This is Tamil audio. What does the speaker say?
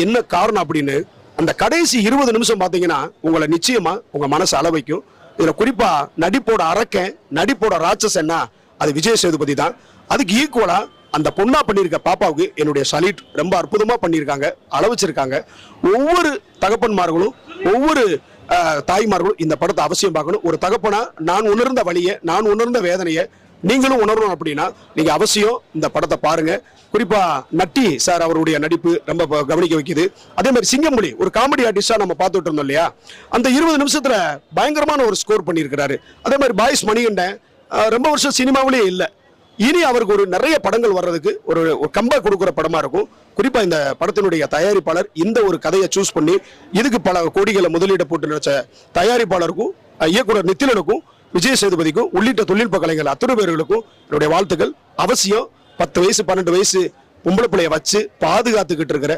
என்ன காரணம் அப்படின்னு அந்த கடைசி 20 நிமிஷம் பாத்தீங்கன்னா உங்களை நிச்சயமா உங்க மனசு அளவைக்கும். இதுல குறிப்பா நடிப்போட அரக்கன், நடிப்போட ராட்சசன்னா அது விஜய் சேதுபதி தான். அதுக்கு ஈக்குவலா அந்த பொண்ணா பண்ணியிருக்க பாப்பாவுக்கு என்னுடைய சல்யூட். ரொம்ப அற்புதமா பண்ணியிருக்காங்க, அளவச்சிருக்காங்க. ஒவ்வொரு தகப்பன்மார்களும் ஒவ்வொரு தாய்மார்களும் இந்த படத்தை அவசியம் பார்க்கணும். ஒரு தகப்பனா நான் உணர்ந்த வழியை, நான் உணர்ந்த வேதனையை நீங்களும் உணரணும் அப்படின்னா நீங்க அவசியம் இந்த படத்தை பாருங்க. குறிப்பா நட்டி சார் அவருடைய நடிப்பு ரொம்ப கவனிக்க வைக்குது. அதே மாதிரி சிங்கமொழி ஒரு காமெடி ஆர்டிஸ்டா நம்ம பார்த்துட்டு இருந்தோம் இல்லையா, அந்த 20 நிமிஷத்துல பயங்கரமான ஒரு ஸ்கோர் பண்ணியிருக்கிறாரு. அதே மாதிரி பாய்ஸ் மணிகண்டன் ரொம்ப வருஷம் சினிமாவிலேயே இல்லை, இனி அவருக்கு ஒரு நிறைய படங்கள் வர்றதுக்கு ஒரு கம்பேக் கொடுக்குற படமா இருக்கும். குறிப்பா இந்த படத்தினுடைய தயாரிப்பாளர் இந்த ஒரு கதையை சூஸ் பண்ணி இதுக்கு பல கோடிகளை முதலீடு போட்டு நினைச்ச தயாரிப்பாளருக்கும் இயக்குனர் நித்திலனுக்கும் விஜய் சேதுபதிக்கும் உள்ளிட்ட தொழில்நுட்ப கலைஞர்கள் அத்தனை பேர்களுக்கும் என்னுடைய வாழ்த்துக்கள். அவசியம் 10 வயசு 12 வயசு பொம்பளை பிள்ளைய வச்சு பாதுகாத்துக்கிட்டு இருக்கிற